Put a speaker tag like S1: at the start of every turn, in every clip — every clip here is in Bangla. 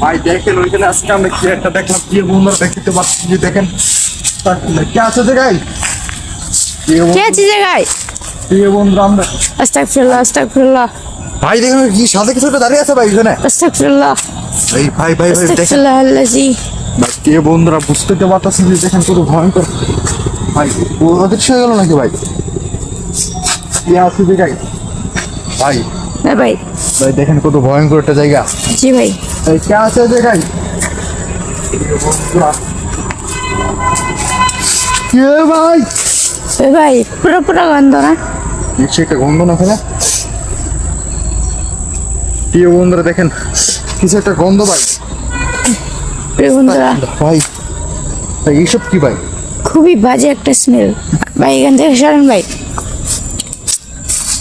S1: ভাই দেখেন ওইখানে আজকে আমরা কি একটা দেখলাম, প্রিয় বন্ধুরা দেখতে পাচ্ছি যে দেখেন কে আছে জায়গায়,
S2: কে আছে জায়গায়?
S1: প্রিয় বন্ধুরা আমরা
S2: আস্তাগফিরুল্লাহ আস্তাগফিরুল্লাহ
S1: ভাই দেখেন কি সাথে কিছু একটা দাঁড়িয়ে আছে ভাই এখানে।
S2: আস্তাগফিরুল্লাহ
S1: ভাই ভাই ভাই ভাই দেখেন
S2: আস্তাগফিরুল্লাহ আল্লাজি।
S1: ভাই প্রিয় বন্ধুরা বুঝতে তো পারতেছেন যে দেখেন কত ভয়ঙ্কর। ভাই অদৃশ্য হয়ে গেল নাকি ভাই? কে আছে জায়গায় ভাই?
S2: হ্যাঁ ভাই।
S1: ভাই দেখেন কত ভয়ঙ্কর একটা জায়গা।
S2: জি ভাই।
S1: এই কে আছে জায়গায়? কে ভাই?
S2: এ ভাই পুরো পুরো গন্ধ না?
S1: নিশ্চয়ই একটা গন্ধ না ফেলে। প্রিয় বন্ধুরা দেখেন কিছু একটা গন্ধ ভাই।
S2: প্রিয় বন্ধুরা
S1: ভাই ভাই এইসব কি ভাই?
S2: খুবই বাজে একটা স্মেল ভাই, এখান থেকে সরেন ভাই।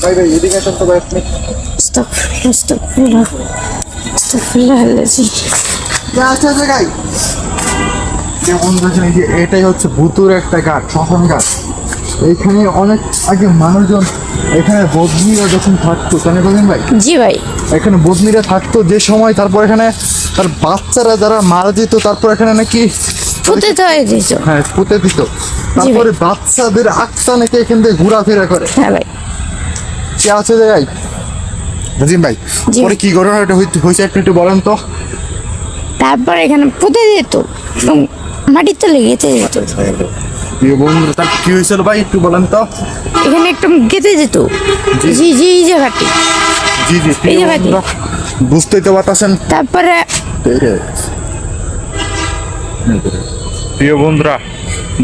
S1: ভাই ভাই এদিকে আসেন তো ভাই আপনি।
S2: আস্তাগফিরুল্লাহ আস্তাগফিরুল্লাহ আস্তাগফিরুল্লাহ আল্লাজি।
S1: কে আছে জায়গায়? প্রিয় বন্ধুরা দেখেন এই যে এটাই হচ্ছে ভুতুর একটা ঘাট, শ্মশান ঘাট। এইখানে অনেক আগে মানুষজন এখানে বদনিরা যখন থাকতো, জানেন ভাই?
S2: জি ভাই।
S1: এখানে বদনিরা থাকতো যে সময়, তারপর এখানে তার বাচ্চারা যারা মারা যেত তারপর এখানে নাকি
S2: পুঁতে তো হয়ে দিয়েছ।
S1: হ্যাঁ পুঁতে দিত। তারপরে বাচ্চাদের আত্মা নাকি এখান থেকে ঘোরাফেরা করে।
S2: হ্যাঁ ভাই।
S1: কে আছে জায়গায়? রাজিম ভাই
S2: জি।
S1: পরে কি ঘটনাটা হয়েছে একটু বলেন তো।
S2: তারপর এখানে পুঁতে দিত এবং মাটির তলে গেঁথে যেত।
S1: প্রিয় বন্ধু তার কি হয়েছিল ভাই একটু বলেন তো।
S2: এখানে একদম গেঁথে যেত।
S1: জি।
S2: জি জি এই জায়গাটি।
S1: জি জি প্রিয়
S2: জায়গাটি।
S1: বন্ধুরা বুঝতেই তো পারতেছেন।
S2: তারপরে
S1: প্রিয় বন্ধুরা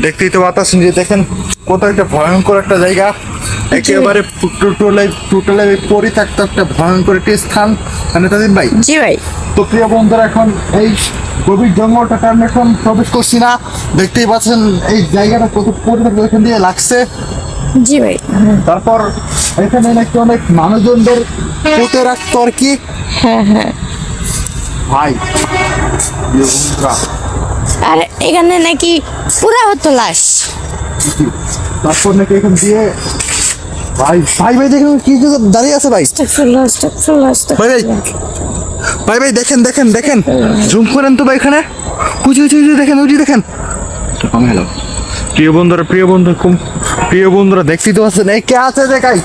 S1: দেখতেই তো পারতেছেন যে দেখেন কত একটা ভয়ঙ্কর একটা জায়গা, একেবারে টোটালে পরিত্যক্ত একটা ভয়ঙ্কর একটি স্থান। মানে তাদিন ভাই
S2: জি ভাই।
S1: তো প্রিয় বন্ধুরা এখন এই গভীর জঙ্গলটা কারণে এখন প্রবেশ করছি না, দেখতেই পাচ্ছেন এই জায়গাটা কত পরিত্যক্ত এখান দিয়ে লাগছে।
S2: জি ভাই।
S1: তারপর এখানে নাকি অনেক মানুষজনদের পুঁতে রাখতো আর কি।
S2: হ্যাঁ হ্যাঁ।
S1: ভাই প্রিয় বন্ধুরা
S2: আর এখানে নাকি পুরা হতো লাশ।
S1: তারপর নাকি এখান দিয়ে ভাই ভাই ভাই দেখেন কি যে দাঁড়িয়ে আছে ভাই।
S2: আস্তাগফিরুল্লাহ আস্তাগফিরুল্লাহ
S1: ভাই ভাই
S2: আস্তাগফিরুল্লাহ।
S1: ভাই ভাই দেখেন দেখেন দেখেন জুম করেন তো ভাই এখানে উঁচু উঁচু উঁচু দেখেন উঁচু দেখেন। কমে গেল। প্রিয় বন্ধুরা দেখতেই তো পাচ্ছেন এই কে আছে দেখাই।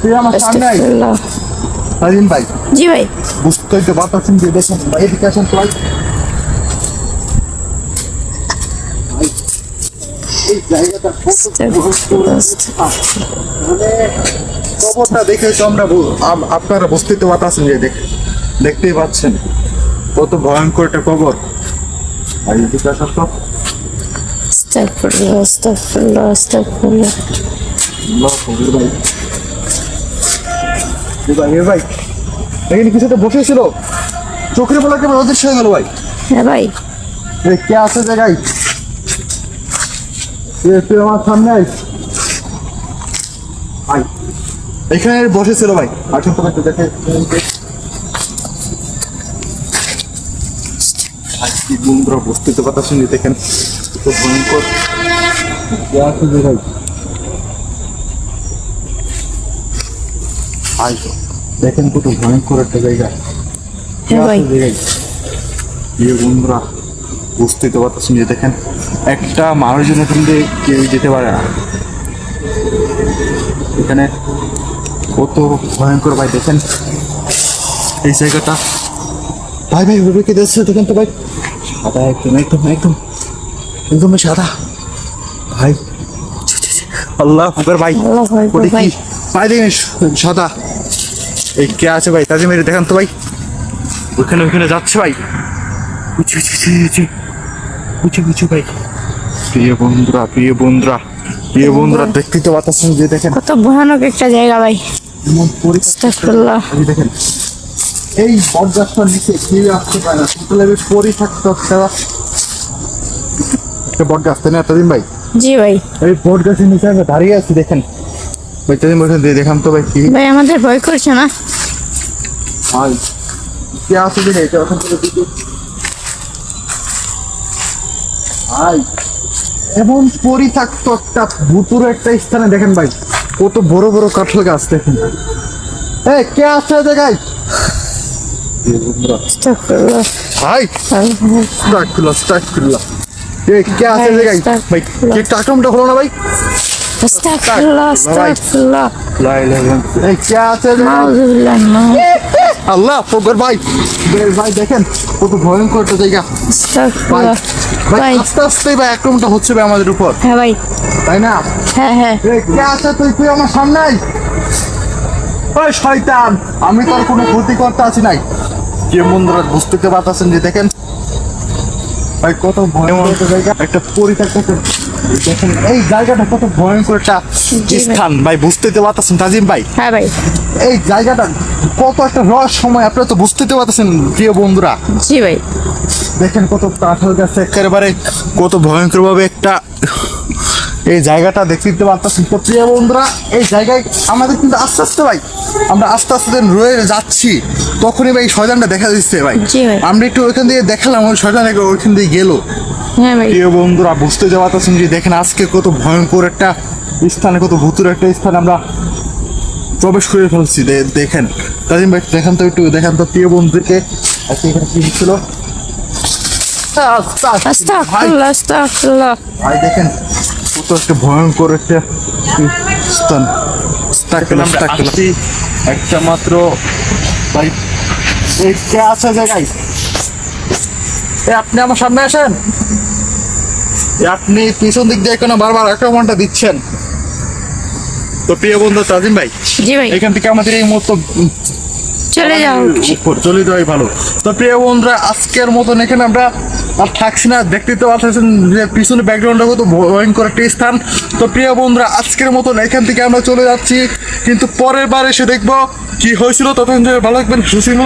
S1: তুই আমার সামনে আয়
S2: আস্তাগফিরুল্লাহ।
S1: রাজিম ভাই।
S2: জি ভাই।
S1: বুঝতেই তো পারছেন যে দেখেন ভাই এদিকে আসেন তো ভাই। এই জায়গাটা মানে কবরটা দেখে তো আমরা আপনারা বুঝতেই তো পারছেন যে দেখতেই পাচ্ছেন কত ভয়ঙ্কর একটা কবর। ভাই এদিকে আসেন তো।
S2: আস্তাগফিরুল্লাহ আস্তাগফিরুল্লাহ আস্তাগফিরুল্লাহ।
S1: ভাই ভাই এখানে কিছু একটা বসেছিল, চোখের বলা কেমন অদৃশ্য হয়ে গেল ভাই।
S2: হ্যাঁ ভাই।
S1: কে আছে জায়গায়? তুই আমার সামনে আয় ভাই। এখানে বসেছিল ভাই। আসুন তো একটু দেখে কি বন্ধুরা বুঝতে তো পারছেন যে দেখেন কত ভয়ঙ্কর কে আছে জায়গায়। ভাই দেখেন কত ভয়ঙ্কর একটা জায়গা।
S2: হ্যাঁ ভাই।
S1: প্রিয় বন্ধুরা বুঝতেই তো পারছেন যে দেখেন একটা মানুষজন এখান দিয়ে কেউ যেতে পারে না। এখানে কত ভয়ঙ্কর ভাই দেখেন এই জায়গাটা। ভাই ভাই ওইভাবে কে দেখছে দেখেন তো ভাই, সাদা একদম একদম একদম একদম সাদা ভাই। আল্লাহ আকবার ভাই।
S2: আল্লাহু আকবার
S1: ওটা
S2: ভাই।
S1: কি ভাই দেখেন সাদা। এই কে আছে ভাই তাজি মেরে দেখান তো ভাই। ওইখানে যাচ্ছে ভাই। উঁচু ভাই। প্রিয় বন্ধুরা দেখতেই তো পাচ্ছেন যে দেখেন
S2: কত ভয়ানক একটা জায়গা ভাই।
S1: এমন
S2: আস্তাগফিরুল্লাহ।
S1: দেখেন এই বটগাছটার নিচে কেউ আসতে পারে না, টোটাল পরিত্যক্ত একটা বটগাছ, তাই না তাজিম ভাই?
S2: জি ভাই।
S1: এই বটগাছের নিচে আমরা দাঁড়িয়ে আছি দেখেন ভাই। তাজিম ওইখানে দিয়ে দেখান তো ভাই কি
S2: ভাই আমাদের ভয় করছে না?
S1: ভাই কে আছে দেখে এটা ওখান থেকে দিতে ভাই। এমন পরিত্যক্ত একটা ভুতুর একটা স্থানে দেখেন ভাই কত বড় বড় কাঁঠাল গাছ দেখেন। কে আছে জায়গায়?
S2: আস্তাগফিরুল্লাহ।
S1: ভাই আস্তাগফিরুল্লাহ। এই কে আছে রে গাই? ভাই কে টাকমটা হলো না ভাই?
S2: আস্তাগফিরুল্লাহ, আস্তাগফিরুল্লাহ।
S1: লা ইলাহা ইল্লাল্লাহ। এই কে আছে রে?
S2: নাউযুবিল্লাহ,
S1: আল্লাহ ফকর ভাই। ভাই দেখেন কত ভয়ঙ্কর একটা জায়গা। ভাই
S2: আস্তাগফিরুল্লাহ।
S1: ভাই
S2: ভাই,
S1: আস্তে আস্তে ভাই আক্রমণটা হচ্ছে ভাই আমাদের উপর,
S2: হ্যাঁ ভাই,
S1: তাই না?
S2: হ্যাঁ হ্যাঁ।
S1: এই কে আছে তুই আমার সামনে আয়। ওই শয়তান, আমি তোর কোনো ক্ষতি করতে আছি নাই। যে বন্ধুরা বুঝতে পারতেছেন যে দেখেন ভাই কত ভয়ঙ্কর একটা জায়গা, একটা পরিত্যক্ত দেখেন এই জায়গাটা কত ভয়ঙ্কর একটা
S2: জি ভাই।
S1: স্থান ভাই, বুঝতে পারতেছেন তাজিম ভাই?
S2: হ্যাঁ ভাই,
S1: এই জায়গাটা কত একটা রহস্যময়, আপনারা তো বুঝতে পারতেছেন প্রিয় বন্ধুরা।
S2: জি ভাই।
S1: দেখেন কত কাঁঠাল গাছ একেবারে কত ভয়ঙ্কর ভাবে একটা এই জায়গাটা দেখতে পারতেছেন। তো প্রিয় বন্ধুরা এই জায়গায় আমাদের কিন্তু আস্তে আস্তে ভাই আমরা আস্তে আস্তে রয়ে যাচ্ছি, তখনই ভাই শয়তানটা দেখা দিচ্ছে ভাই।
S2: জি ভাই।
S1: আমরা একটু ওইখান দিয়ে দেখালাম, ওই শয়তান ওইখান দিয়ে গেল।
S2: হ্যাঁ ভাই,
S1: প্রিয় বন্ধুরা বুঝতে পারতেছেন যে দেখেন আজকে কত ভয়ঙ্কর একটা স্থানে, কত ভুতুর একটা স্থানে আমরা প্রবেশ করে ফেলছি। দেখেন তাজিম ভাই, দেখেন তো একটু, দেখেন তো প্রিয় বন্ধুদেরকে আজকে এখানে কি হচ্ছিল।
S2: আস্তাগফিরুল্লাহ, আস্তাগফিরুল্লাহ।
S1: ভাই দেখেন কত একটা ভয়ঙ্কর একটা স্থান। একটা মাত্র ভাই এই কে আছে জায়গায়? আপনি আমার সামনে আসেন। আপনি পিছন দিক দিয়ে কেন বারবার আক্রমণটা দিচ্ছেন? তো প্রিয় বন্ধু তাজিম ভাই,
S2: জি ভাই,
S1: এখান থেকে আমাদের এই মতো
S2: চলে যাও।
S1: চলে যাওয়াই ভালো। তো প্রিয় বন্ধুরা আজকের মতন এখানে আমরা আর থাকছি না, দেখতে তো পাচ্ছেন যে পিছনে ব্যাকগ্রাউন্ডটা কত ভয়ঙ্কর একটা স্থান। তো প্রিয় বন্ধুরা আজকের মতন এখান থেকে আমরা চলে যাচ্ছি, কিন্তু পরের বার এসে দেখবো কি হয়েছিল। তখন ভালো থাকবেন, সুশীল।